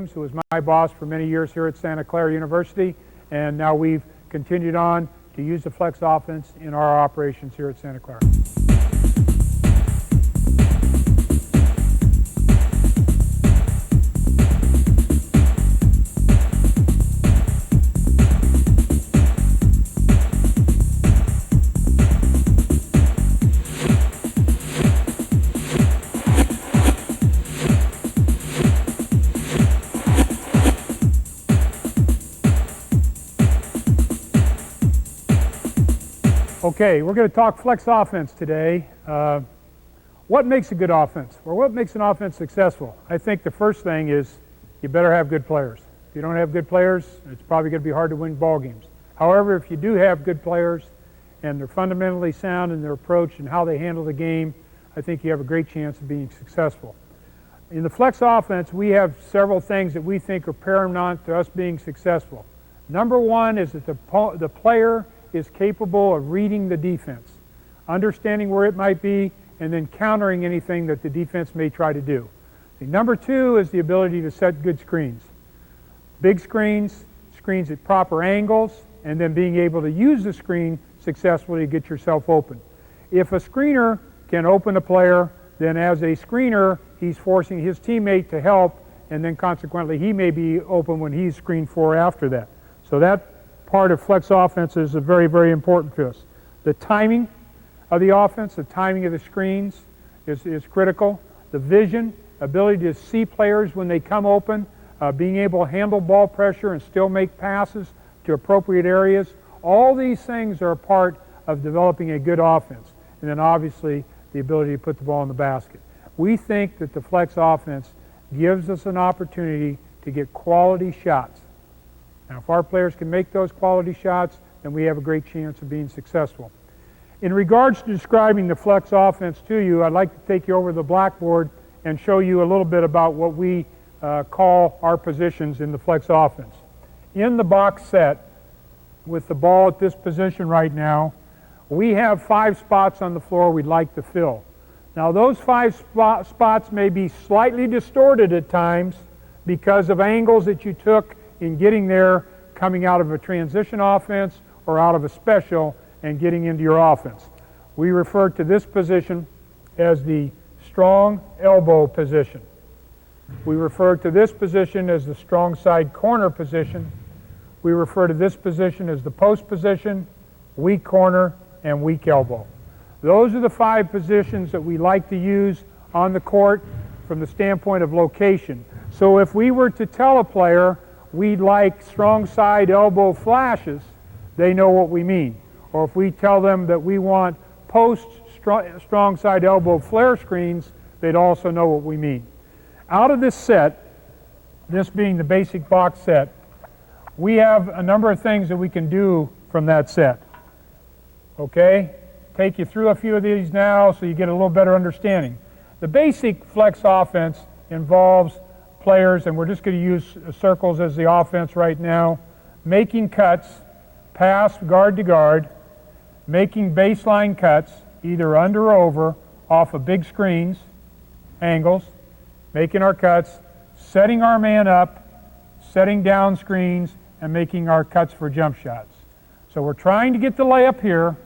Williams, who was my boss for many years here at Santa Clara University, and now we've continued on to use the flex offense in our operations here at Santa Clara. Okay, we're going to talk flex offense today. What makes a good offense? Or what makes an offense successful? I think the first thing is you better have good players. If you don't have good players, it's probably going to be hard to win ball games. However, if you do have good players and they're fundamentally sound in their approach and how they handle the game, I think you have a great chance of being successful. In the flex offense, we have several things that we think are paramount to us being successful. Number one is that the player is capable of reading the defense, understanding where it might be, and then countering anything that the defense may try to do. Number two is the ability to set good screens. Big screens, screens at proper angles, and then being able to use the screen successfully to get yourself open. If a screener can open a player, then as a screener, he's forcing his teammate to help, and then consequently he may be open when he's screened for after that. So that part of flex offense is very, very important to us. The timing of the offense, the timing of the screens is critical. The vision, ability to see players when they come open, being able to handle ball pressure and still make passes to appropriate areas. All these things are a part of developing a good offense. And then obviously the ability to put the ball in the basket. We think that the flex offense gives us an opportunity to get quality shots. Now, if our players can make those quality shots, then we have a great chance of being successful. In regards to describing the flex offense to you, I'd like to take you over the blackboard and show you a little bit about what we call our positions in the flex offense. In the box set, with the ball at this position right now, we have 5 spots on the floor we'd like to fill. Now, those 5 spots may be slightly distorted at times because of angles that you took in getting there, coming out of a transition offense or out of a special and getting into your offense. We refer to this position as the strong elbow position. We refer to this position as the strong side corner position. We refer to this position as the post position, weak corner, and weak elbow. Those are the 5 positions that we like to use on the court from the standpoint of location. So if we were to tell a player we'd like strong side elbow flashes, they know what we mean. Or if we tell them that we want post strong side elbow flare screens, they'd also know what we mean. Out of this set, this being the basic box set, we have a number of things that we can do from that set. Okay? Take you through a few of these now so you get a little better understanding. The basic flex offense involves players, and we're just going to use circles as the offense right now, making cuts, pass guard to guard, making baseline cuts, either under or over, off of big screens, angles, making our cuts, setting our man up, setting down screens, and making our cuts for jump shots. So we're trying to get the layup here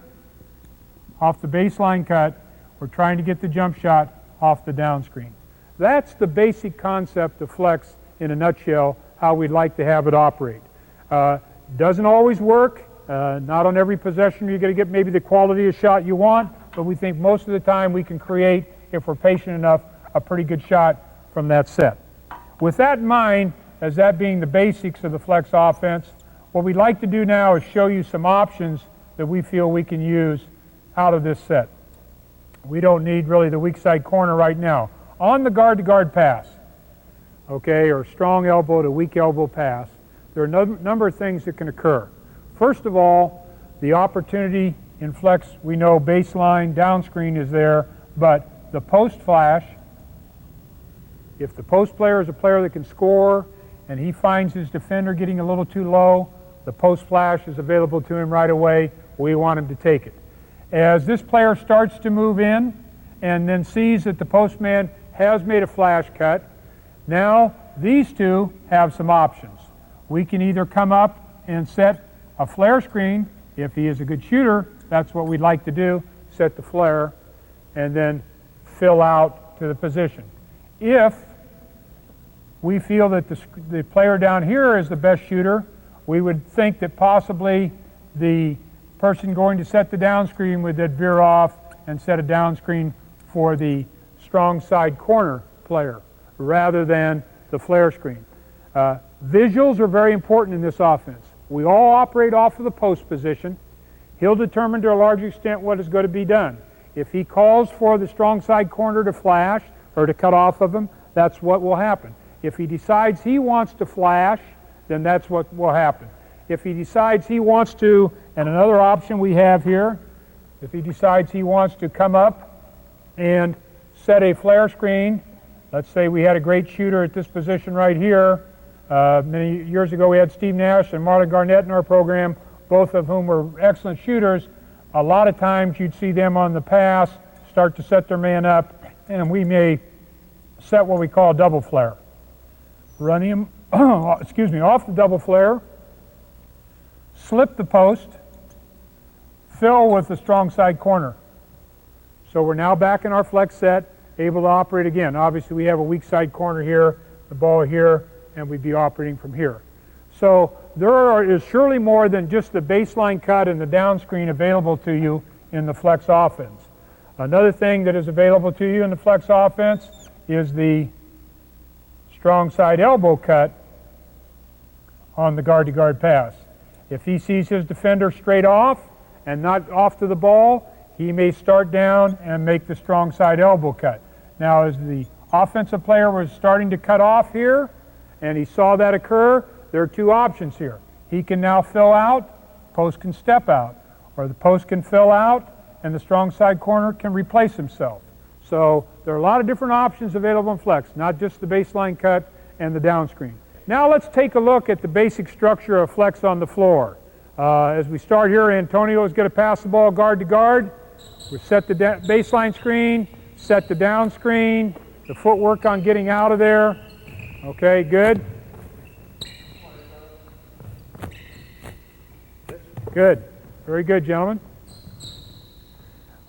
off the baseline cut. We're trying to get the jump shot off the down screen. That's the basic concept of flex in a nutshell, how we'd like to have it operate. Doesn't always work. Not on every possession you're going to get maybe the quality of shot you want, but we think most of the time we can create, if we're patient enough, a pretty good shot from that set. With that in mind, as that being the basics of the flex offense, what we'd like to do now is show you some options that we feel we can use out of this set. We don't need really the weak side corner right now. On the guard-to-guard pass, okay, or strong elbow to weak elbow pass, there are a number of things that can occur. First of all, the opportunity in flex, we know baseline, down screen is there, but the post flash, if the post player is a player that can score and he finds his defender getting a little too low, the post flash is available to him right away. We want him to take it. As this player starts to move in and then sees that the postman has made a flash cut, now these two have some options. We can either come up and set a flare screen. If he is a good shooter, that's what we'd like to do, set the flare, and then fill out to the position. If we feel that the player down here is the best shooter, we would think that possibly the person going to set the down screen would then veer off and set a down screen for the strong side corner player rather than the flare screen. Visuals are very important in this offense. We all operate off of the post position. He'll determine to a large extent what is going to be done. If he calls for the strong side corner to flash or to cut off of him, that's what will happen. If he decides he wants to flash, then that's what will happen. If he decides he wants to, and another option we have here, if he decides he wants to come up and set a flare screen, let's say we had a great shooter at this position right here. Many years ago we had Steve Nash and Marlon Garnett in our program, both of whom were excellent shooters. A lot of times you'd see them on the pass start to set their man up, and we may set what we call a double flare. Running him off the double flare, slip the post, fill with the strong side corner. So we're now back in our flex set, able to operate again. Obviously we have a weak side corner here, the ball here, and we'd be operating from here. So there is surely more than just the baseline cut and the down screen available to you in the flex offense. Another thing that is available to you in the flex offense is the strong side elbow cut on the guard-to-guard pass. If he sees his defender straight off and not off to the ball, he may start down and make the strong side elbow cut. Now, as the offensive player was starting to cut off here, and he saw that occur, there are two options here. He can now fill out, post can step out, or the post can fill out, and the strong side corner can replace himself. So there are a lot of different options available in flex, not just the baseline cut and the down screen. Now let's take a look at the basic structure of flex on the floor. As we start here, Antonio is going to pass the ball guard to guard. We set the baseline screen, set the down screen, the footwork on getting out of there. Okay, good. Good. Very good, gentlemen.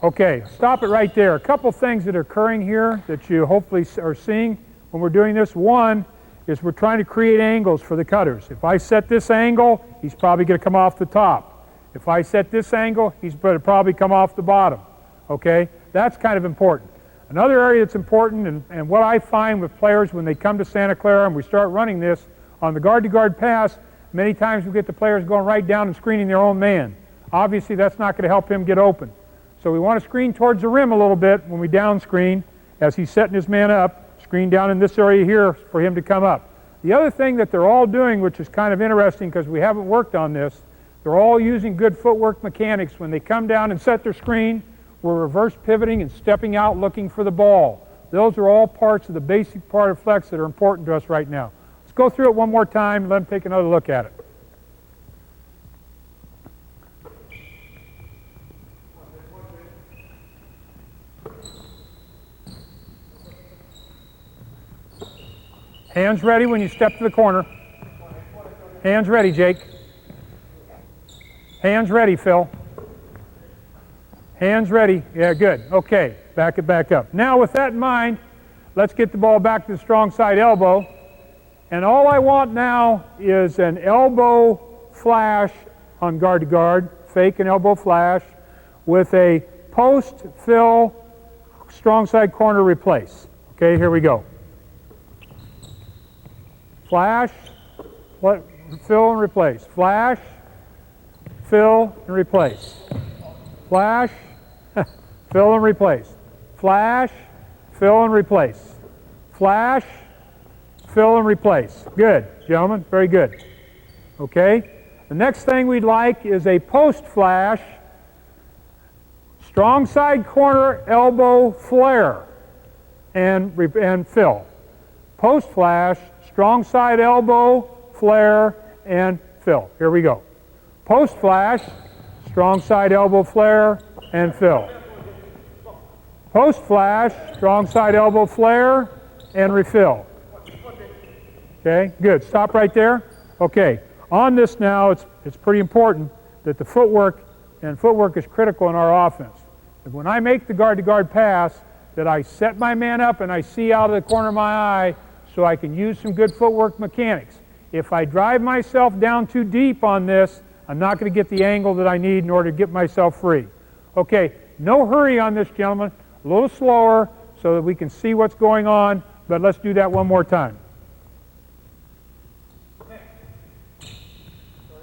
Okay, stop it right there. A couple things that are occurring here that you hopefully are seeing when we're doing this. One is we're trying to create angles for the cutters. If I set this angle, he's probably going to come off the top. If I set this angle, he's going to probably come off the bottom. Okay, that's kind of important. Another area that's important, and what I find with players when they come to Santa Clara and we start running this on the guard-to-guard pass, many times we get the players going right down and screening their own man. Obviously, that's not going to help him get open. So we want to screen towards the rim a little bit when we down screen as he's setting his man up, screen down in this area here for him to come up. The other thing that they're all doing, which is kind of interesting because we haven't worked on this, they're all using good footwork mechanics. When they come down and set their screen, we're reverse pivoting and stepping out looking for the ball. Those are all parts of the basic part of flex that are important to us right now. Let's go through it one more time and let them take another look at it. Hands ready when you step to the corner. Hands ready, Jake. Hands ready, Phil. Hands ready. Yeah, good. Okay, back it back up. Now with that in mind, let's get the ball back to the strong side elbow. And all I want now is an elbow flash on guard to guard, fake and elbow flash, with a post fill strong side corner replace. Okay, here we go. Flash, fill and replace. Flash, fill and replace. Flash, fill and replace. Flash, fill and replace. Flash, fill and replace. Good, gentlemen, very good. Okay, the next thing we'd like is a post flash, strong side corner elbow flare and fill. Post flash, strong side elbow, flare, and fill. Here we go. Post flash, strong side elbow, flare, and fill. Post flash, strong side elbow, flare, and refill. Okay, good. Stop right there. Okay, on this now, it's pretty important that the footwork is critical in our offense. And when I make the guard-to-guard pass, that I set my man up and I see out of the corner of my eye so I can use some good footwork mechanics. If I drive myself down too deep on this, I'm not going to get the angle that I need in order to get myself free. Okay, no hurry on this, gentlemen. A little slower so that we can see what's going on, but let's do that one more time.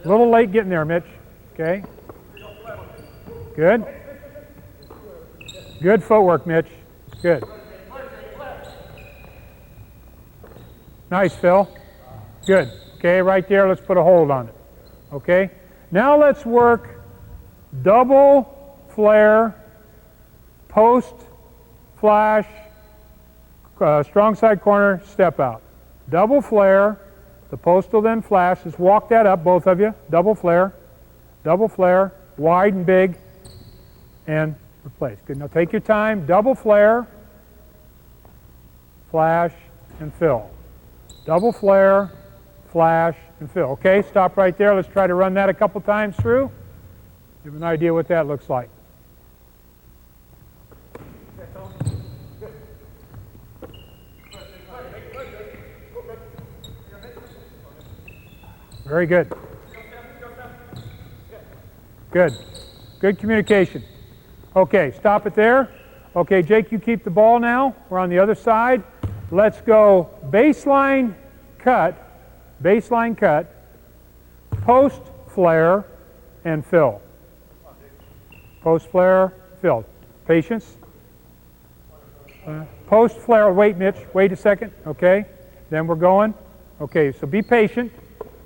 A little late getting there, Mitch. Okay. Good. Good footwork, Mitch. Good. Nice, Phil. Good. Okay, right there, let's put a hold on it. Okay. Now let's work double flare, post, flash, strong side corner, step out. Double flare, the post will then flash. Just walk that up, both of you. Double flare, wide and big, and replace. Good. Now take your time. Double flare, flash, and fill. Double flare, flash, and fill. Okay, stop right there. Let's try to run that a couple times through. Give an idea what that looks like. Very good. Good. Good communication. Okay, stop it there. Okay, Jake, you keep the ball now. We're on the other side. Let's go baseline cut, post flare, and fill. Post flare, fill. Patience. Post flare, wait, Mitch, wait a second. Okay, then we're going. Okay, so be patient.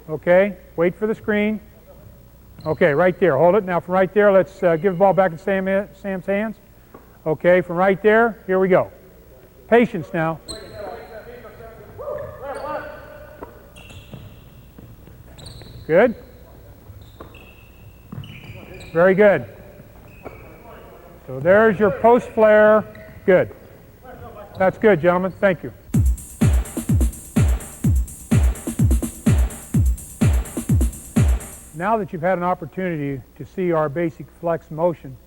Okay, wait for the screen. Okay, right there, hold it. Now from right there, let's give the ball back in Sam's hands. Okay, from right there, here we go. Patience now. Good. Very good. So there's your post flare. Good. That's good, gentlemen. Thank you. Now that you've had an opportunity to see our basic flex motion,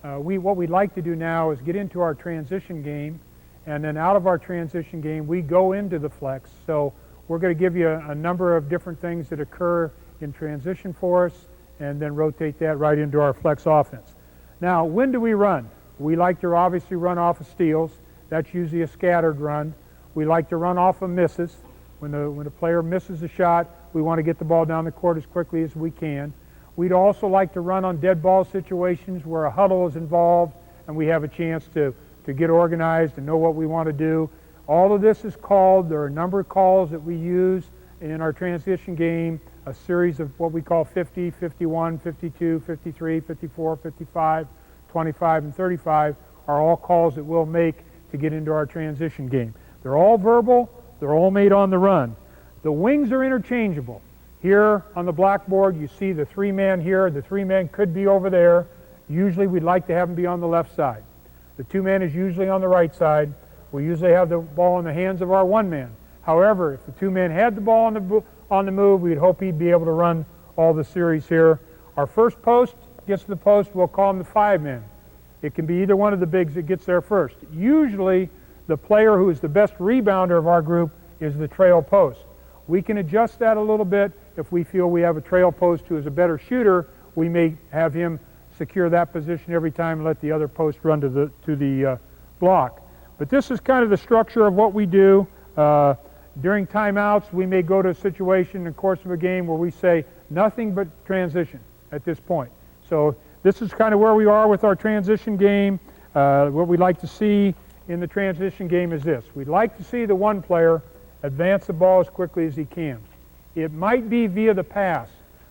what we'd like to do now is get into our transition game, and then out of our transition game we go into the flex. So we're going to give you a number of different things that occur in transition for us, and then rotate that right into our flex offense. Now, when do we run? We like to obviously run off of steals. That's usually a scattered run. We like to run off of misses. When the player misses a shot, we want to get the ball down the court as quickly as we can. We'd also like to run on dead ball situations where a huddle is involved and we have a chance to get organized and know what we want to do. All of this is called, there are a number of calls that we use in our transition game, a series of what we call 50, 51, 52, 53, 54, 55, 25, and 35 are all calls that we'll make to get into our transition game. They're all verbal, they're all made on the run. The wings are interchangeable. Here on the blackboard you see the three-man here, the three-man could be over there. Usually we'd like to have them be on the left side. The two-man is usually on the right side. We usually have the ball in the hands of our one-man. However, if the two-man had the ball on the move, we'd hope he'd be able to run all the series here. Our first post gets to the post, we'll call him the five-man. It can be either one of the bigs that gets there first. Usually the player who is the best rebounder of our group is the trail post. We can adjust that a little bit. If we feel we have a trail post who is a better shooter, we may have him secure that position every time and let the other post run to the block. But this is kind of the structure of what we do. During timeouts, we may go to a situation in the course of a game where we say nothing but transition at this point. So this is kind of where we are with our transition game. What we'd like to see in the transition game is this. We'd like to see the one player advance the ball as quickly as he can. It might be via the pass,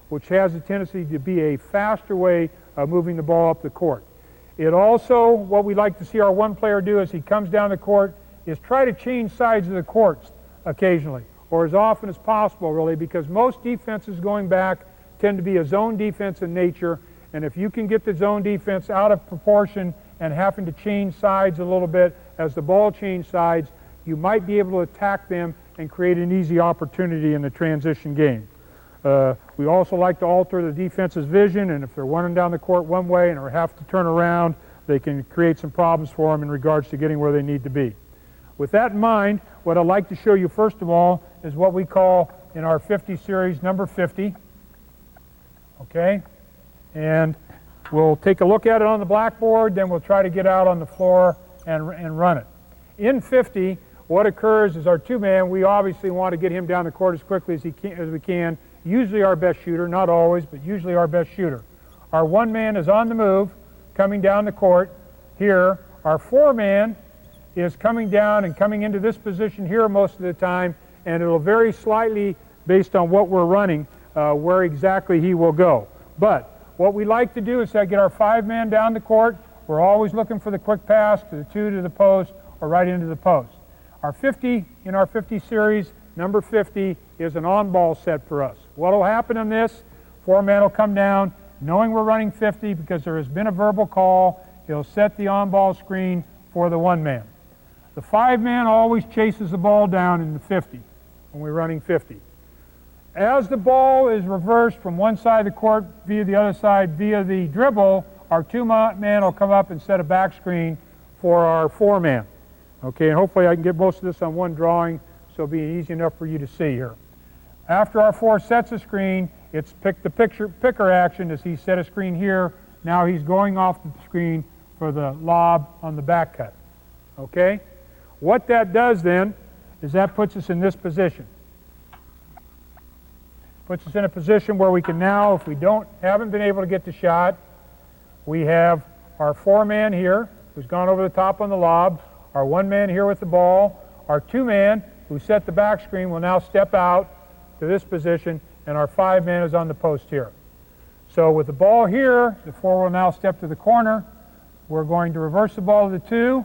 which has a tendency to be a faster way of moving the ball up the court. It also, what we like to see our one player do as he comes down the court is try to change sides of the court occasionally, or as often as possible really, because most defenses going back tend to be a zone defense in nature, and if you can get the zone defense out of proportion and having to change sides a little bit as the ball changes sides, you might be able to attack them and create an easy opportunity in the transition game. We also like to alter the defense's vision, and if they're running down the court one way and have to turn around, they can create some problems for them in regards to getting where they need to be. With that in mind, what I'd like to show you first of all is what we call in our 50 series number 50. Okay? And we'll take a look at it on the blackboard, then we'll try to get out on the floor and run it. In 50, what occurs is our two-man, we obviously want to get him down the court as quickly as we can. Usually our best shooter, not always, but usually our best shooter. Our one-man is on the move, coming down the court here. Our four-man is coming down and coming into this position here most of the time, and it'll vary slightly based on what we're running, where exactly he will go. But what we like to do is get our five-man down the court. We're always looking for the quick pass to the two to the post or right into the post. Our 50, in our 50 series, number 50 is an on-ball set for us. What will happen in this, four-man will come down, knowing we're running 50 because there has been a verbal call, he'll set the on-ball screen for the one-man. The five-man always chases the ball down in the 50 when we're running 50. As the ball is reversed from one side of the court via the other side via the dribble, our two-man will come up and set a back screen for our four-man. Okay, and hopefully I can get most of this on one drawing, so it'll be easy enough for you to see here. After our four sets a screen, it's picker action as he set a screen here. Now he's going off the screen for the lob on the back cut. Okay? What that does then is that puts us in this position. Puts us in a position where we can now, if we haven't been able to get the shot, we have our four-man here who's gone over the top on the lob, our one-man here with the ball, our two-man who set the back screen will now step out to this position, and our five-man is on the post here. So with the ball here, the four will now step to the corner. We're going to reverse the ball to the two.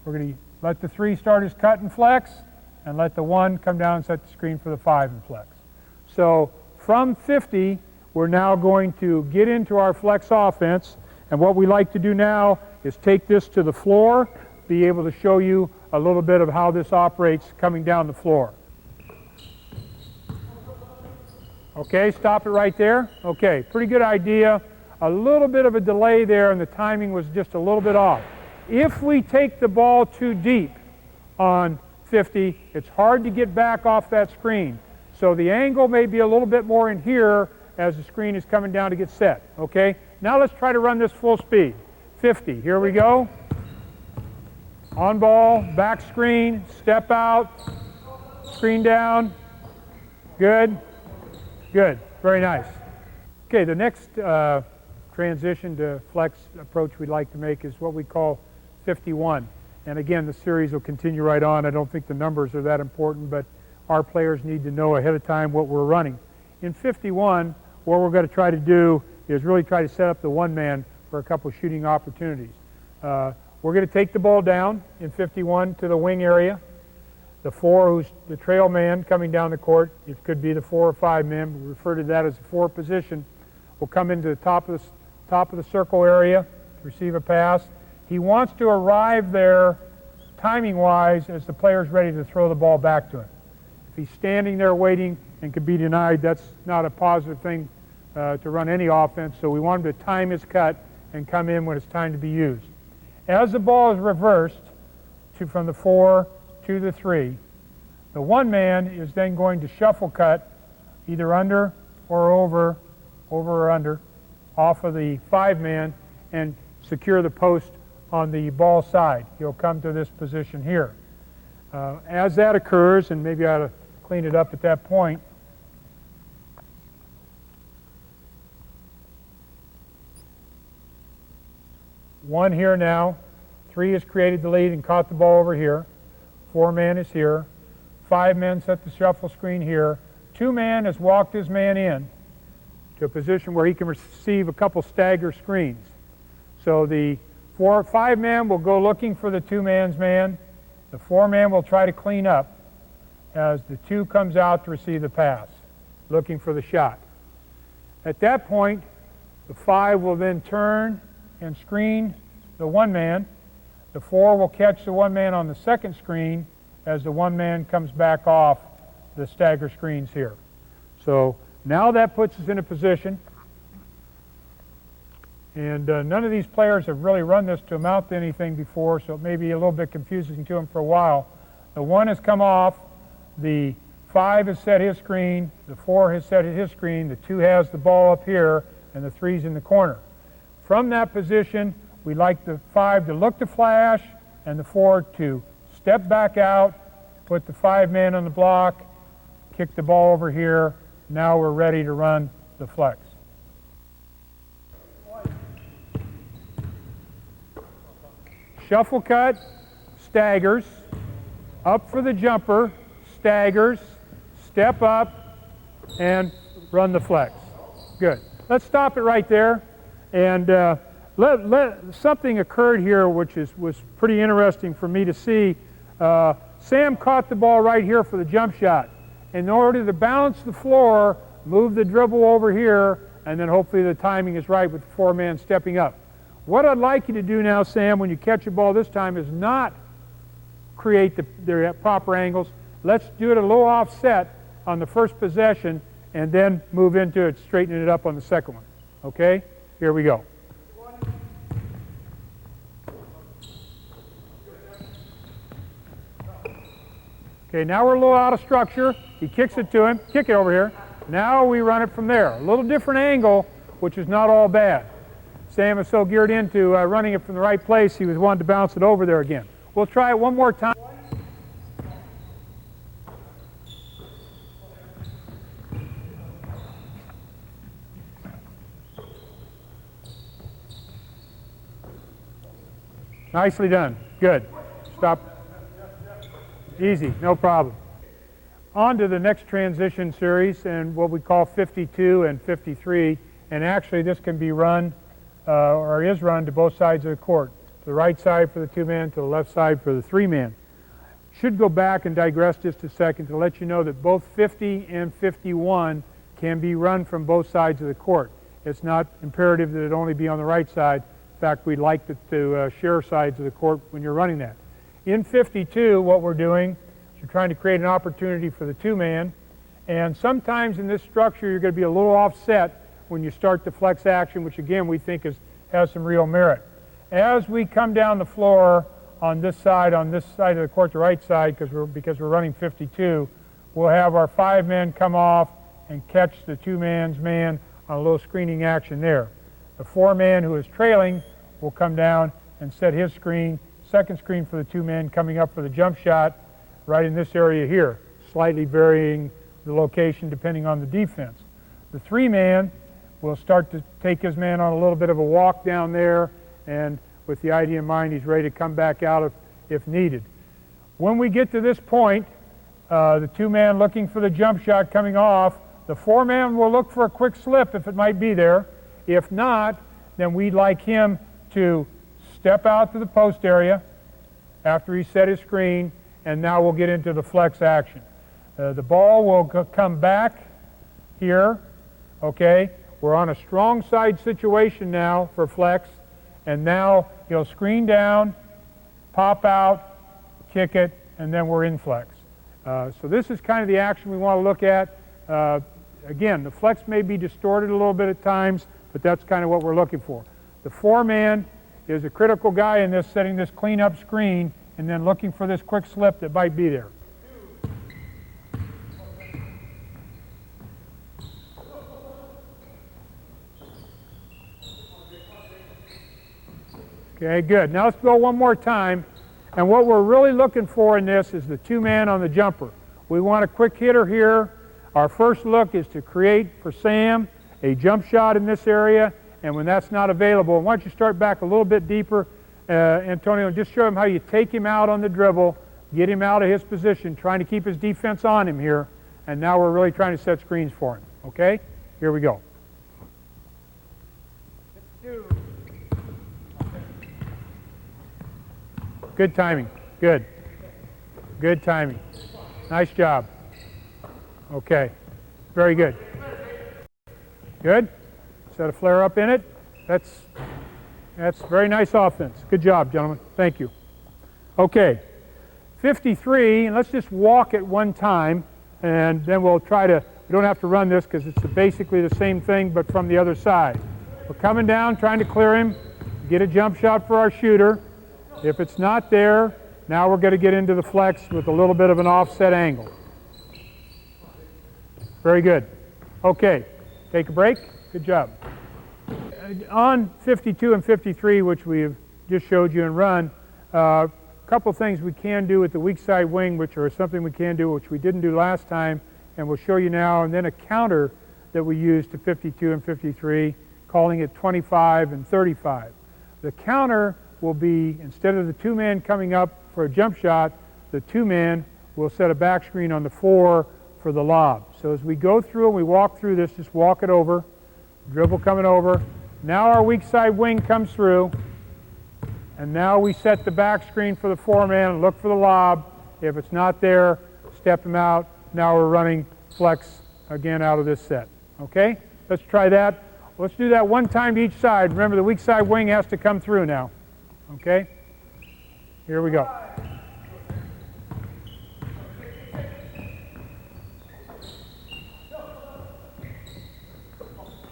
We're going to let the three start his cut and flex, and let the one come down and set the screen for the five and flex. So from 50, we're now going to get into our flex offense, and what we like to do now is take this to the floor, be able to show you a little bit of how this operates coming down the floor. Okay, stop it right there. Okay, pretty good idea. A little bit of a delay there, and the timing was just a little bit off. If we take the ball too deep on 50, it's hard to get back off that screen. So the angle may be a little bit more in here as the screen is coming down to get set. Okay, now let's try to run this full speed. 50, here we go. On ball, back screen, step out, screen down. Good, good, very nice. Okay, the next transition to flex approach we'd like to make is what we call 51. And again, the series will continue right on. I don't think the numbers are that important, but our players need to know ahead of time what we're running. In 51, what we're going to try to do is really try to set up the one-man for a couple of shooting opportunities. We're going to take the ball down in 51 to the wing area. The four, who's the trail man coming down the court, it could be the four or five man, we refer to that as the four position, will come into the top of the circle area to receive a pass. He wants to arrive there timing-wise as the player's ready to throw the ball back to him. If he's standing there waiting and can be denied, that's not a positive thing to run any offense, so we want him to time his cut and come in when it's time to be used. As the ball is reversed from the 4 to the 3, the one man is then going to shuffle cut either under or over or under, off of the 5-man and secure the post on the ball side. He'll come to this position here. As that occurs, and maybe I ought to clean it up at that point, one here now, 3 has created the lead and caught the ball over here, 4-man is here, 5-man set the shuffle screen here, 2-man has walked his man in to a position where he can receive a couple stagger screens. So the 5-man will go looking for the 2-man's man, the 4-man will try to clean up as the 2 comes out to receive the pass, looking for the shot. At that point, the 5 will then turn and screen the 1-man. The 4 will catch the 1-man on the second screen as the one man comes back off the stagger screens here. So now that puts us in a position, and none of these players have really run this to amount to anything before, so it may be a little bit confusing to them for a while. The 1 has come off, the 5 has set his screen, the 4 has set his screen, the 2 has the ball up here, and the 3's in the corner. From that position, we like the 5 to look to flash and the 4 to step back out, put the 5 man on the block, kick the ball over here. Now we're ready to run the flex. Shuffle cut, staggers, up for the jumper, staggers, step up, and run the flex. Good. Let's stop it right there. And something occurred here which was pretty interesting for me to see. Sam caught the ball right here for the jump shot. In order to balance the floor, move the dribble over here, and then hopefully the timing is right with the 4-man stepping up. What I'd like you to do now, Sam, when you catch a ball this time is not create the proper angles. Let's do it a little offset on the first possession and then move into it, straightening it up on the second one. Okay? Here we go. Okay, now we're a little out of structure. He kicks it to him. Kick it over here. Now we run it from there. A little different angle, which is not all bad. Sam is so geared into running it from the right place, he was wanting to bounce it over there again. We'll try it one more time. Nicely done. Good. Stop. Easy, no problem. On to the next transition series and what we call 52 and 53. And actually this can be run or is run to both sides of the court. To the right side for the 2-man, to the left side for the 3-man. Should go back and digress just a second to let you know that both 50 and 51 can be run from both sides of the court. It's not imperative that it only be on the right side. In fact, we'd like to share sides of the court when you're running that. In 52, what we're doing is we're trying to create an opportunity for the 2-man, and sometimes in this structure you're going to be a little offset when you start the flex action, which again we think has some real merit. As we come down the floor on this side of the court, the right side, because we're running 52, we'll have our 5-men come off and catch the 2-man's man on a little screening action there. The 4-man who is trailing will come down and set his screen, second screen for the 2-man coming up for the jump shot right in this area here, slightly varying the location depending on the defense. The 3-man will start to take his man on a little bit of a walk down there, and with the idea in mind he's ready to come back out if needed. When we get to this point, the 2-man looking for the jump shot coming off, the 4-man will look for a quick slip if it might be there. If not, then we'd like him to step out to the post area after he set his screen, and now we'll get into the flex action. The ball will come back here, okay? We're on a strong side situation now for flex, and now he'll screen down, pop out, kick it, and then we're in flex. So this is kind of the action we want to look at. Again, the flex may be distorted a little bit at times, but that's kind of what we're looking for. The 4-man is a critical guy in this, setting this clean-up screen and then looking for this quick slip that might be there. Okay, good. Now let's go one more time. And what we're really looking for in this is the 2-man on the jumper. We want a quick hitter here. Our first look is to create for Sam a jump shot in this area. And when that's not available, why don't you start back a little bit deeper, Antonio, and just show him how you take him out on the dribble, get him out of his position, trying to keep his defense on him here. And now we're really trying to set screens for him. Okay? Here we go. Good timing. Good. Good timing. Nice job. Okay. Very good. Good. Set a flare up in it. That's very nice offense. Good job, gentlemen. Thank you. Okay. 53, and let's just walk at one time, and then we'll try to, we don't have to run this because it's basically the same thing but from the other side. We're coming down, trying to clear him, get a jump shot for our shooter. If it's not there, now we're going to get into the flex with a little bit of an offset angle. Very good. Okay, take a break. Good job. On 52 and 53, which we have just showed you and run, a couple things we can do with the weak side wing, which are something we can do, which we didn't do last time, and we'll show you now, and then a counter that we use to 52 and 53, calling it 25 and 35. The counter will be, instead of the two-man coming up for a jump shot, the two-man will set a back screen on the 4 for the lob. So as we go through and we walk through this, just walk it over, dribble coming over. Now our weak side wing comes through, and now we set the back screen for the 4-man and look for the lob. If it's not there, step him out. Now we're running flex again out of this set. Okay? Let's try that. Let's do that one time to each side. Remember, the weak side wing has to come through now. Okay? Here we go.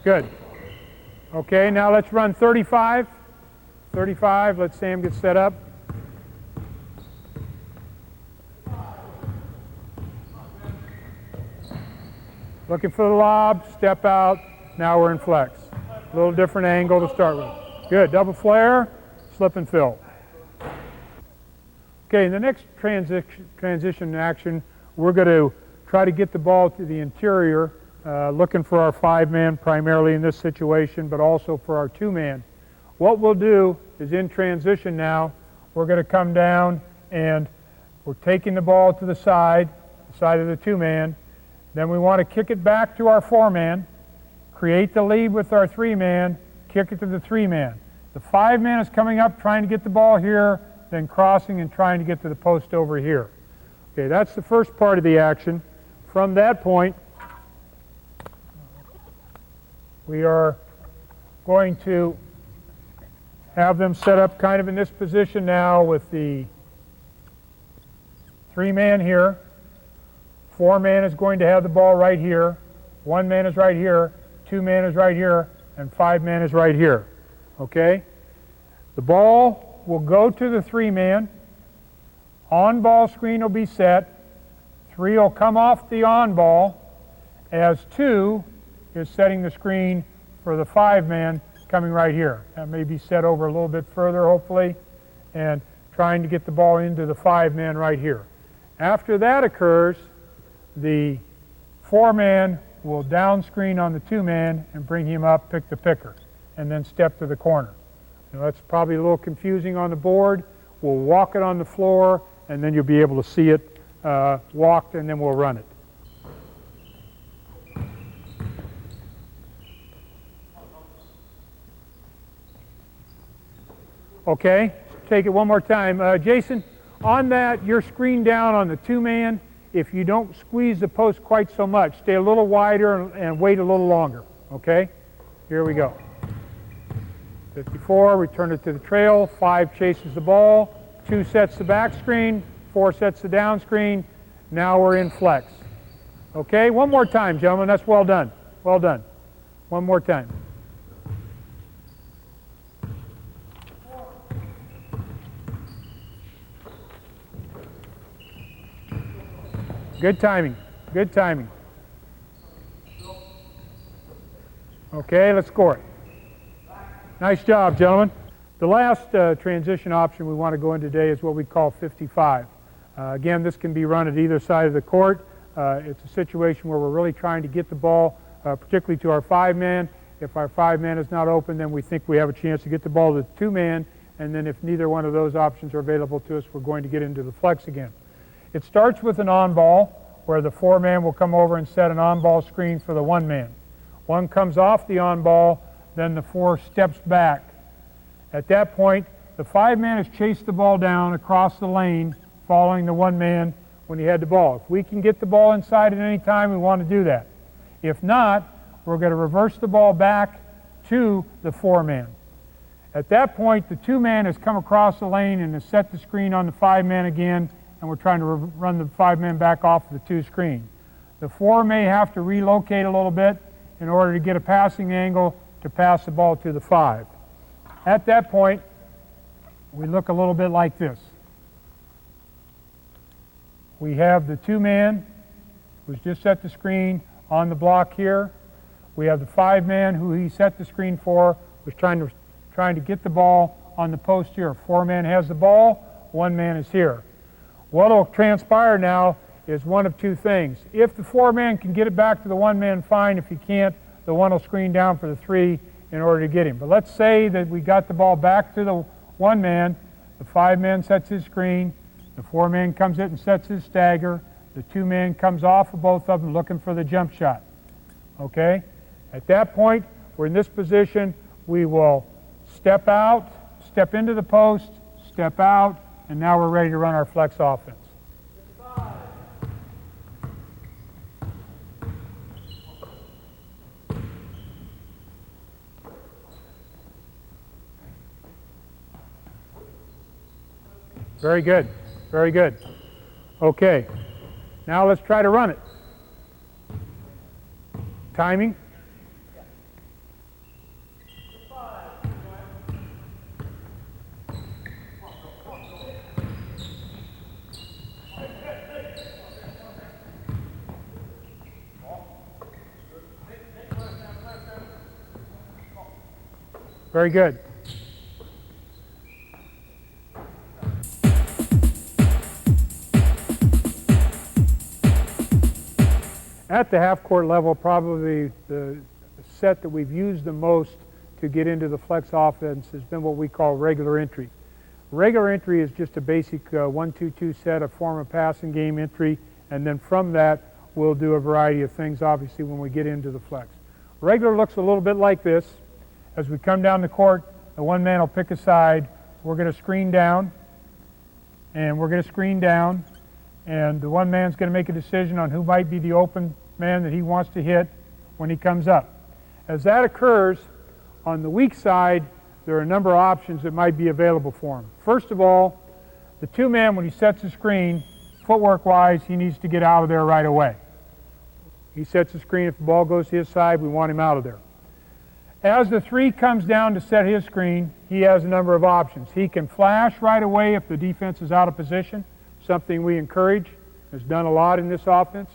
Good. Okay, now let's run 35. 35, let Sam get set up. Looking for the lob, step out. Now we're in flex. A little different angle to start with. Good, double flare, slip and fill. Okay, in the next transition action, we're going to try to get the ball to the interior, looking for our 5-man primarily in this situation, but also for our 2-man. What we'll do is in transition now, we're going to come down and we're taking the ball to the side of the 2-man. Then we want to kick it back to our 4-man, create the lead with our 3-man, kick it to the 3-man. The 5-man is coming up trying to get the ball here, then crossing and trying to get to the post over here. Okay, that's the first part of the action. From that point, we are going to have them set up kind of in this position now with the 3-man here. 4-man is going to have the ball right here. 1-man is right here. 2-man is right here. And 5-man is right here. Okay? The ball will go to the 3-man. On-ball screen will be set. 3 will come off the on-ball as 2 is setting the screen for the 5-man coming right here. That may be set over a little bit further, hopefully, and trying to get the ball into the 5-man right here. After that occurs, the 4-man will down screen on the 2-man and bring him up, pick the picker, and then step to the corner. Now, that's probably a little confusing on the board. We'll walk it on the floor, and then you'll be able to see it walked, and then we'll run it. Okay, take it one more time. Jason, on that, you're screened down on the 2-man. If you don't squeeze the post quite so much, stay a little wider and wait a little longer. Okay? Here we go. 54, return it to the trail. 5 chases the ball. 2 sets the back screen. 4 sets the down screen. Now we're in flex. Okay? One more time, gentlemen. That's well done. Well done. One more time. Good timing. Good timing. Okay, let's score it. Nice job, gentlemen. The last transition option we want to go into today is what we call 55. Again, this can be run at either side of the court. It's a situation where we're really trying to get the ball, particularly to our 5-man. If our 5-man is not open, then we think we have a chance to get the ball to the 2-man. And then if neither one of those options are available to us, we're going to get into the flex again. It starts with an on-ball, where the 4-man will come over and set an on-ball screen for the 1-man. 1 comes off the on-ball, then the 4 steps back. At that point, the 5-man has chased the ball down across the lane, following the 1-man when he had the ball. If we can get the ball inside at any time, we want to do that. If not, we're going to reverse the ball back to the 4-man. At that point, the 2-man has come across the lane and has set the screen on the 5-man again, and we're trying to run the 5 men back off the 2 screen. The 4 may have to relocate a little bit in order to get a passing angle to pass the ball to the 5. At that point, we look a little bit like this. We have the 2 man who's just set the screen on the block here. We have the 5 man who he set the screen for, was trying to get the ball on the post here. 4 man has the ball, 1 man is here. What will transpire now is one of 2 things. If the 4 man can get it back to the 1 man, fine. If he can't, the 1 will screen down for the 3 in order to get him. But let's say that we got the ball back to the 1 man, the 5 man sets his screen, the 4 man comes in and sets his stagger, the 2 man comes off of both of them looking for the jump shot. Okay? At that point, we're in this position, we will step out, step into the post, step out, and now we're ready to run our flex offense. Very good, very good. Okay, now let's try to run it. Timing. Very good. At the half-court level, probably the set that we've used the most to get into the flex offense has been what we call regular entry. Regular entry is just a basic 1-2-2 set, a form of passing game entry, and then from that we'll do a variety of things, obviously, when we get into the flex. Regular looks a little bit like this. As we come down the court, the 1 man will pick a side. We're going to screen down, and we're going to screen down, and the 1 man's going to make a decision on who might be the open man that he wants to hit when he comes up. As that occurs, on the weak side, there are a number of options that might be available for him. First of all, the 2 man, when he sets the screen, footwork-wise, he needs to get out of there right away. He sets the screen. If the ball goes to his side, we want him out of there. As the 3 comes down to set his screen, he has a number of options. He can flash right away if the defense is out of position, something we encourage, has done a lot in this offense.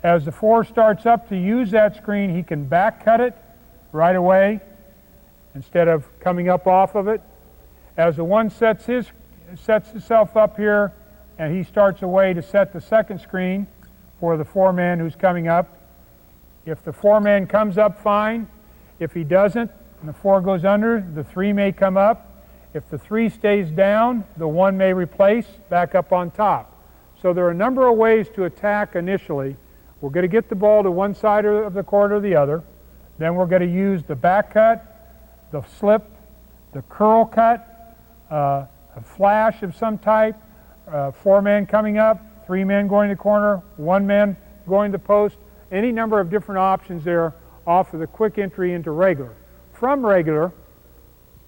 As the 4 starts up to use that screen, he can back cut it right away instead of coming up off of it. As the 1 sets himself up here and he starts away to set the second screen for the 4 man who's coming up, if the 4 man comes up, fine. If he doesn't and the 4 goes under, the 3 may come up. If the 3 stays down, the 1 may replace back up on top. So there are a number of ways to attack initially. We're going to get the ball to one side of the court or the other. Then we're going to use the back cut, the slip, the curl cut, a flash of some type, 4 men coming up, 3 men going to the corner, 1 man going to the post. Any number of different options there off of the quick entry into regular. From regular,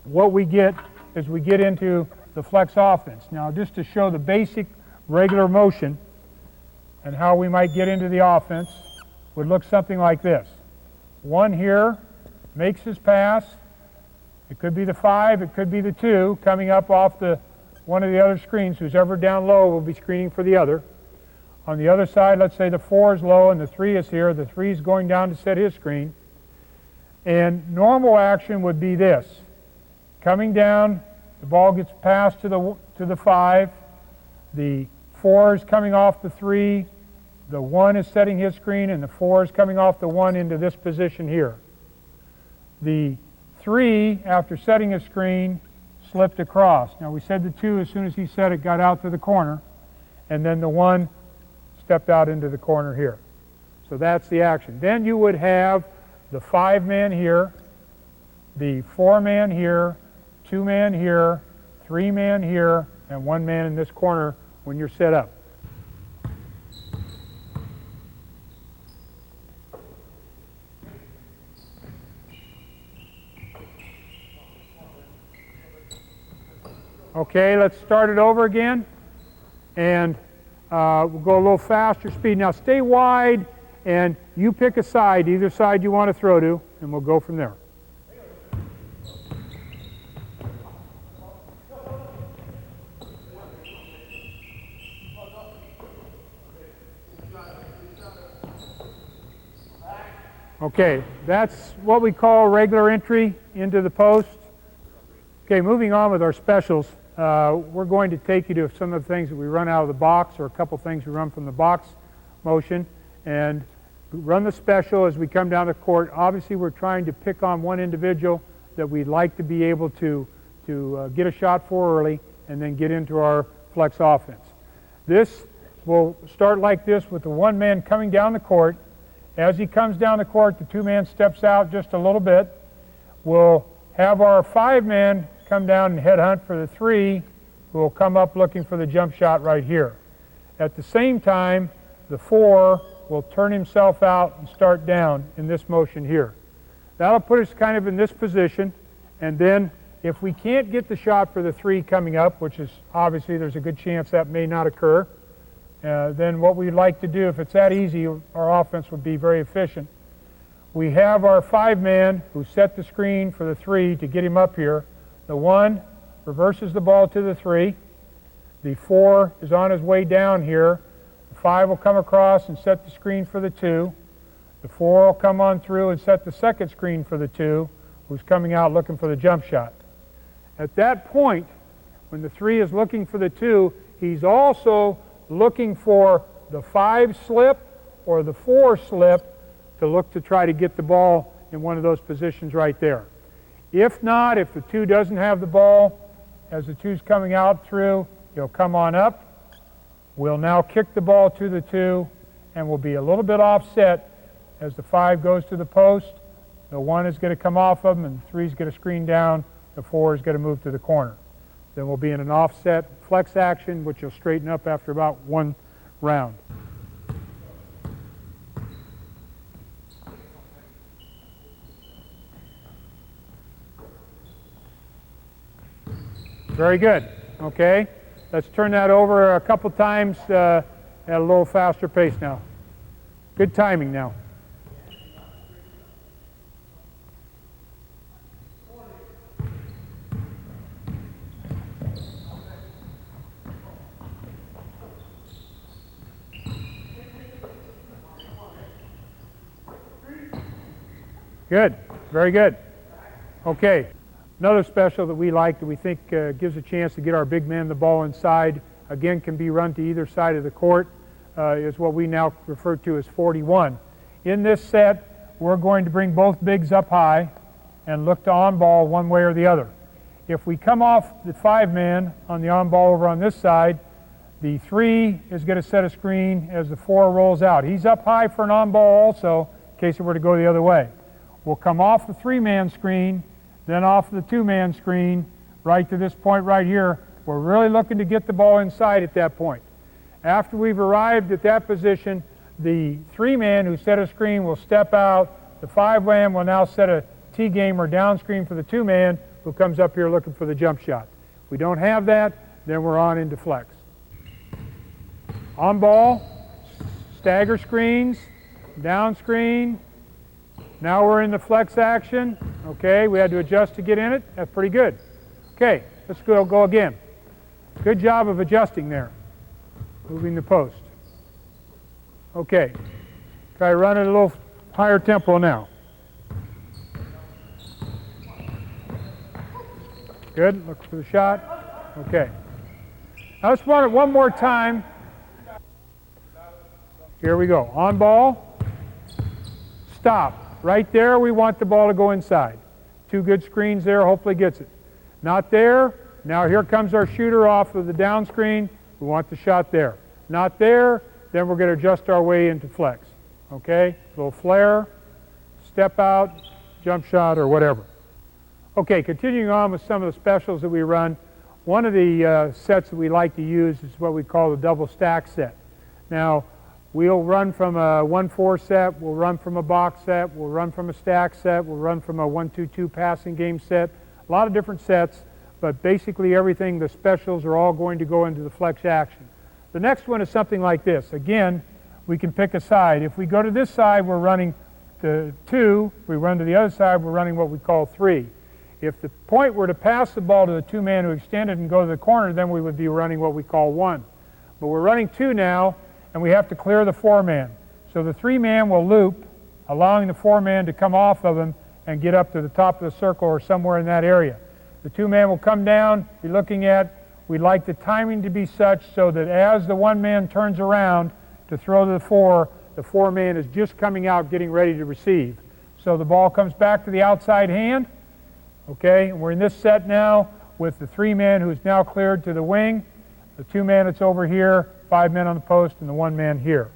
what we get is we get into the flex offense. Now, just to show the basic regular motion and how we might get into the offense, would look something like this. 1 here makes his pass. It could be the 5, it could be the 2 coming up off one of the other screens. Who's ever down low will be screening for the other. On the other side, let's say the 4 is low and the 3 is here. The 3 is going down to set his screen. And normal action would be this. Coming down, the ball gets passed to the 5. The 4 is coming off the 3. The 1 is setting his screen, and the 4 is coming off the 1 into this position here. The 3, after setting his screen, slipped across. Now we said the 2, as soon as he set it, got out to the corner, and then the 1 stepped out into the corner here. So that's the action. Then you would have the 5 man here, the 4 man here, 2 man here, 3 man here, and 1 man in this corner when you're set up. Okay, let's start it over again. and we'll go a little faster speed. Now stay wide, and you pick a side, either side you want to throw to, and we'll go from there. Okay, that's what we call regular entry into the post. Okay, moving on with our specials, we're going to take you to some of the things that we run out of the box, or a couple things we run from the box motion, and run the special as we come down the court. Obviously, we're trying to pick on one individual that we'd like to be able to get a shot for early, and then get into our flex offense. This will start like this, with the one man coming down the court. As he comes down the court, the two-man steps out just a little bit. We'll have our five-man come down and headhunt for the three, who will come up looking for the jump shot right here. At the same time, the four will turn himself out and start down in this motion here. That'll put us kind of in this position, and then if we can't get the shot for the three coming up, which is obviously there's a good chance that may not occur, then what we'd like to do, if it's that easy, our offense would be very efficient. We have our five-man who set the screen for the three to get him up here. The one reverses the ball to the three. The four is on his way down here. The five will come across and set the screen for the two. The four will come on through and set the second screen for the two, who's coming out looking for the jump shot. At that point, when the three is looking for the two, he's also looking for the five slip or the four slip to look to try to get the ball in one of those positions right there. If not, if the two doesn't have the ball, as the two's coming out through, he'll come on up. We'll now kick the ball to the two, and we'll be a little bit offset as the five goes to the post. The one is going to come off of him, and the three is going to screen down. The four is going to move to the corner. Then we'll be in an offset flex action, which will straighten up after about one round. Very good. Okay, let's turn that over a couple times at a little faster pace now. Good timing now. Good, very good. Okay, another special that we like that we think gives a chance to get our big man the ball inside, again can be run to either side of the court, is what we now refer to as 41. In this set, we're going to bring both bigs up high and look to on ball one way or the other. If we come off the five man on the on ball over on this side, the three is going to set a screen as the four rolls out. He's up high for an on ball also, in case it were to go the other way. We'll come off the three-man screen, then off the two-man screen, right to this point right here. We're really looking to get the ball inside at that point. After we've arrived at that position, the three-man who set a screen will step out. The five-man will now set a T-game or down screen for the two-man who comes up here looking for the jump shot. If we don't have that, then we're on into flex. On ball, stagger screens, down screen. Now we're in the flex action. Okay, we had to adjust to get in it. That's pretty good. Okay, let's go again. Good job of adjusting there. Moving the post. Okay, try running at a little higher tempo now. Good, look for the shot. Okay. Now let's run it one more time. Here we go. On ball. Stop. Right there, we want the ball to go inside. Two good screens there, hopefully gets it. Not there. Now here comes our shooter off of the down screen. We want the shot there. Not there, then we're going to adjust our way into flex. Okay, little flare, step out, jump shot, or whatever. Okay, continuing on with some of the specials that we run, one of the sets that we like to use is what we call the double stack set. Now, we'll run from a 1-4 set, we'll run from a box set, we'll run from a stack set, we'll run from a 1-2-2 passing game set, a lot of different sets, but basically everything, the specials are all going to go into the flex action. The next one is something like this. Again, we can pick a side. If we go to this side, we're running to 2. If we run to the other side, we're running what we call 3. If the point were to pass the ball to the 2-man who extended and go to the corner, then we would be running what we call 1. But we're running 2 now, and we have to clear the 4-man. So the 3-man will loop, allowing the 4-man to come off of him and get up to the top of the circle or somewhere in that area. The 2-man will come down, be looking at. We'd like the timing to be such so that as the 1-man turns around to throw to the 4, the 4-man is just coming out getting ready to receive. So the ball comes back to the outside hand. Okay, and we're in this set now with the 3-man who is now cleared to the wing, the 2-man that's over here, 5 men on the post, and the 1-man here.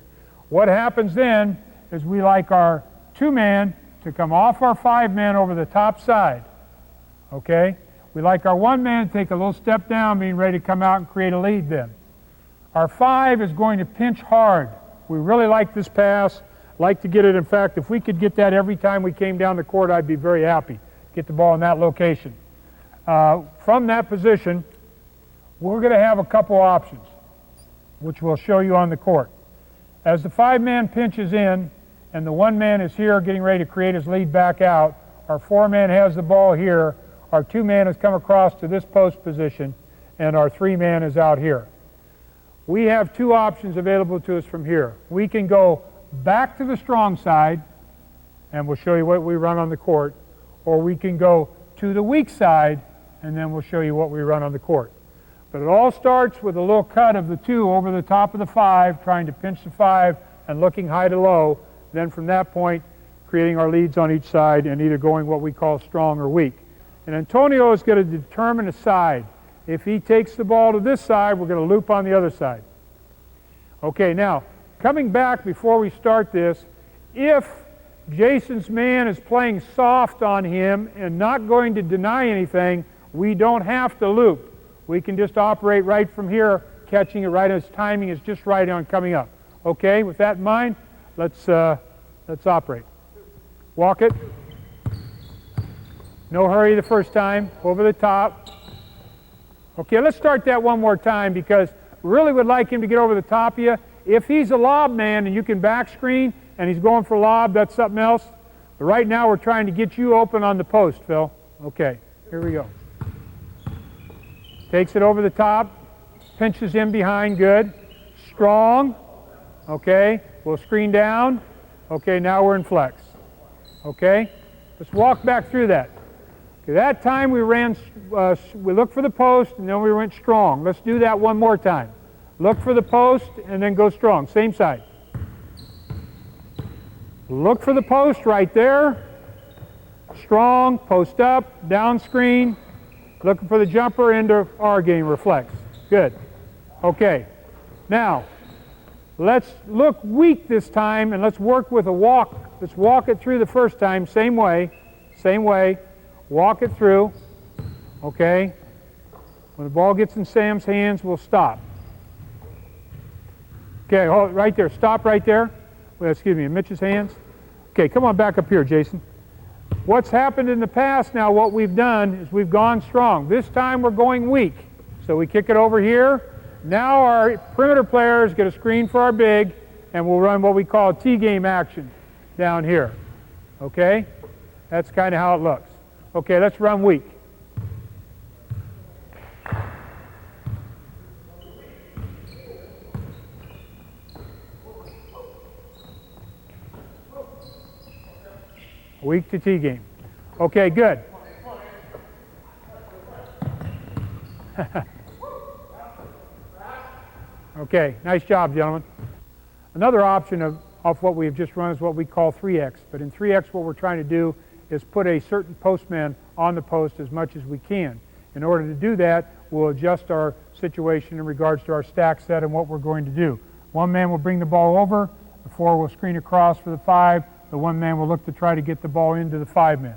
What happens then is we like our 2-man to come off our 5-man over the top side. Okay? We like our 1-man to take a little step down, being ready to come out and create a lead then. Our 5 is going to pinch hard. We really like this pass, like to get it. In fact, if we could get that every time we came down the court, I'd be very happy. Get the ball in that location. From that position, we're going to have a couple options, which we'll show you on the court. As the 5-man pinches in, and the 1-man is here getting ready to create his lead back out, our 4-man has the ball here, our 2-man has come across to this post position, and our 3-man is out here. We have 2 options available to us from here. We can go back to the strong side, and we'll show you what we run on the court, or we can go to the weak side, and then we'll show you what we run on the court. But it all starts with a little cut of the 2 over the top of the 5, trying to pinch the 5 and looking high to low. Then from that point, creating our leads on each side and either going what we call strong or weak. And Antonio is going to determine a side. If he takes the ball to this side, we're going to loop on the other side. Okay, now, coming back before we start this, if Jason's man is playing soft on him and not going to deny anything, we don't have to loop. We can just operate right from here, catching it right as timing is just right on coming up. Okay, with that in mind, let's operate. Walk it. No hurry the first time. Over the top. Okay, let's start that one more time because we really would like him to get over the top of you. If he's a lob man and you can back screen and he's going for lob, that's something else. But right now we're trying to get you open on the post, Phil. Okay, here we go. Takes it over the top. Pinches in behind, good. Strong. Okay, we'll screen down. Okay, now we're in flex. Okay, let's walk back through that. Okay, that time we ran, we looked for the post and then we went strong. Let's do that one more time. Look for the post and then go strong. Same side. Look for the post right there. Strong, post up, down screen. Looking for the jumper into our game, reflex. Good. Okay. Now, let's look weak this time and let's work with a walk. Let's walk it through the first time, same way. Walk it through. Okay. When the ball gets in Sam's hands, we'll stop. Okay, hold it right there. Stop right there. Well, excuse me, in Mitch's hands. Okay, come on back up here, Jason. What's happened in the past now, what we've done is we've gone strong. This time we're going weak. So we kick it over here. Now our perimeter players get a screen for our big, and we'll run what we call T-game action down here. Okay? That's kind of how it looks. Okay, let's run weak. Weak to T-game. Okay, good. Okay, nice job, gentlemen. Another option of what we've just run is what we call 3X. But in 3X, what we're trying to do is put a certain postman on the post as much as we can. In order to do that, we'll adjust our situation in regards to our stack set and what we're going to do. One man will bring the ball over, the 4 will screen across for the 5, the 1 man will look to try to get the ball into the 5 man.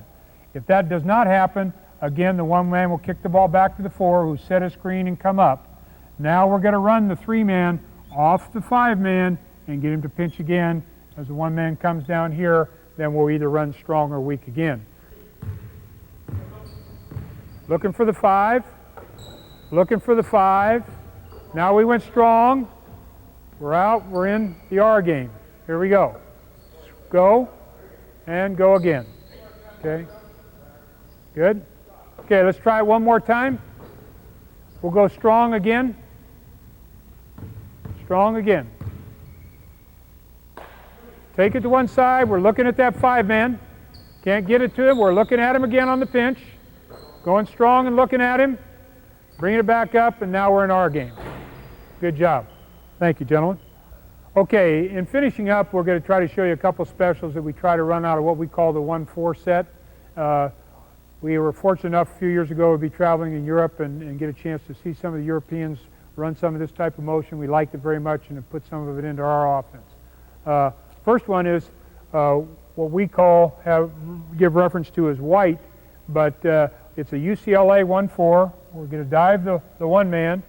If that does not happen, again, the 1 man will kick the ball back to the 4 who set a screen and come up. Now we're going to run the 3 man off the 5 man and get him to pinch again. As the 1 man comes down here, then we'll either run strong or weak again. Looking for the 5. Looking for the 5. Now we went strong. We're out. We're in the R game. Here we go. Go and go again. Okay. Good. Okay, let's try it one more time. We'll go strong again. Strong again. Take it to one side. We're looking at that 5-man. Can't get it to him. We're looking at him again on the pinch. Going strong and looking at him. Bringing it back up, and now we're in our game. Good job. Thank you, gentlemen. Okay, in finishing up, we're going to try to show you a couple specials that we try to run out of what we call the 1-4 set. We were fortunate enough a few years ago to be traveling in Europe and get a chance to see some of the Europeans run some of this type of motion. We liked it very much and have put some of it into our offense. First one is what we call, give reference to as white, but it's a UCLA 1-4. We're going to dive the 1-man.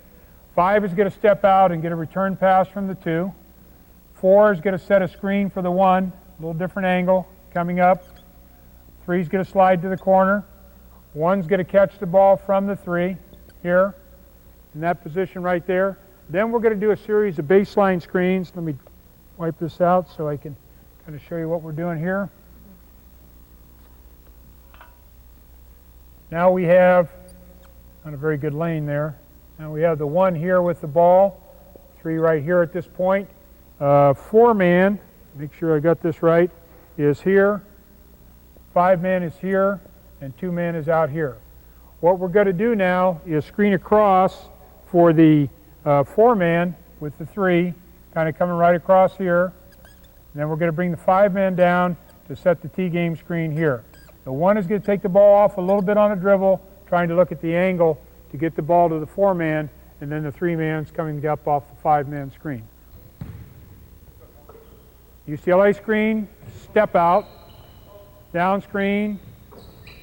5 is going to step out and get a return pass from the 2. 4 is going to set a screen for the 1, a little different angle coming up. 3 is going to slide to the corner. 1's going to catch the ball from the 3 here in that position right there. Then we're going to do a series of baseline screens. Let me wipe this out so I can kind of show you what we're doing here. Now we have, not a very good lane there. Now we have the 1 here with the ball, 3 right here at this point. 4-man, make sure I got this right, is here. 5-man is here, and 2-man is out here. What we're going to do now is screen across for the 4-man with the 3, kind of coming right across here. And then we're going to bring the 5-man down to set the T-game screen here. The 1 is going to take the ball off a little bit on a dribble, trying to look at the angle to get the ball to the 4-man, and then the 3-man's coming up off the 5-man screen. UCLA screen, step out, down screen,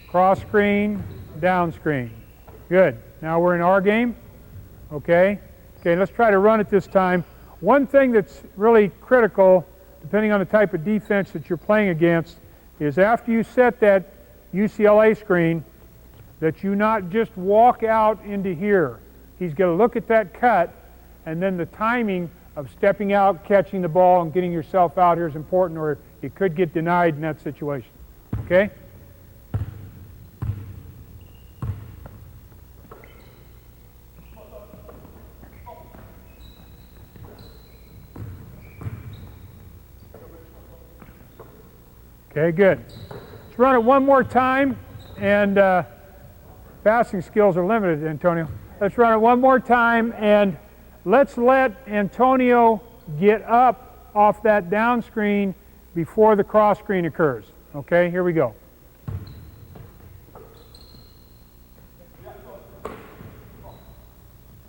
cross screen, down screen. Good. Now we're in our game. Okay. Okay, let's try to run it this time. One thing that's really critical, depending on the type of defense that you're playing against, is after you set that UCLA screen, that you not just walk out into here. He's going to look at that cut, and then the timing of stepping out, catching the ball, and getting yourself out here is important, or you could get denied in that situation. Okay? Okay, good. Let's run it one more time, and passing skills are limited, Antonio. Let's run it one more time, and let's let Antonio get up off that down screen before the cross screen occurs. Okay, here we go.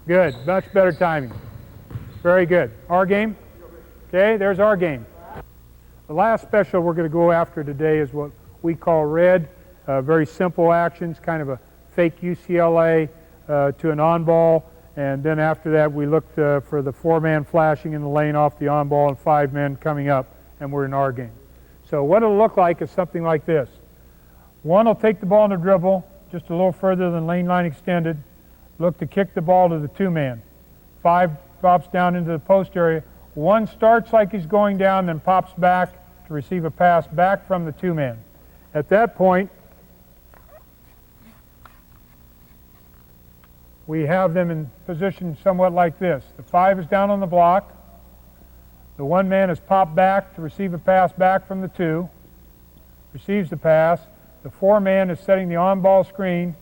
Good, much better timing. Very good. Our game? Okay, there's our game. The last special we're going to go after today is what we call red. Very simple actions, kind of a fake UCLA to an on-ball. And then after that, we looked for the 4-man flashing in the lane off the on-ball and 5 men coming up, and we're in our game. So what it'll look like is something like this. 1 will take the ball in the dribble, just a little further than lane line extended. Look to kick the ball to the 2-man. 5 drops down into the post area. 1 starts like he's going down, then pops back to receive a pass back from the 2-man. At that point, we have them in position somewhat like this. The 5 is down on the block. The 1-man is popped back to receive a pass back from the 2. Receives the pass. The 4-man is setting the on-ball screen.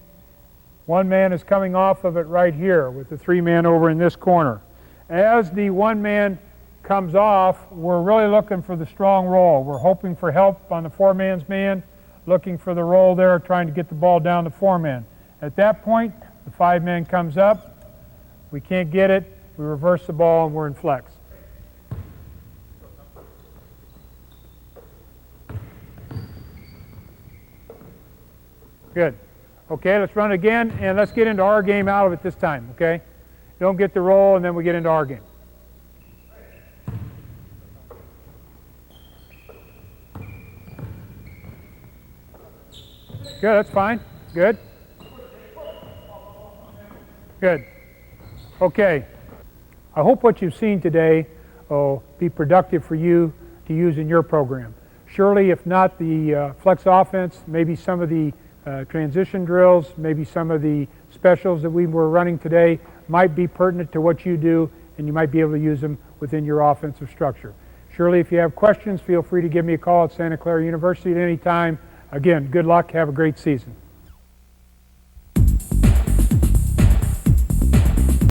1-man is coming off of it right here with the 3-man over in this corner. As the 1-man comes off, we're really looking for the strong roll. We're hoping for help on the 4-man's man, looking for the roll there, trying to get the ball down to 4-man. At that point, the 5-man comes up. We can't get it. We reverse the ball, and we're in flex. Good. Okay, let's run again, and let's get into our game out of it this time, okay? Don't get the roll, and then we get into our game. Good, that's fine. Good. Good. Okay. I hope what you've seen today will be productive for you to use in your program. Surely, if not the flex offense, maybe some of the transition drills, maybe some of the specials that we were running today might be pertinent to what you do, and you might be able to use them within your offensive structure. Surely, if you have questions, feel free to give me a call at Santa Clara University at any time. Again, good luck. Have a great season.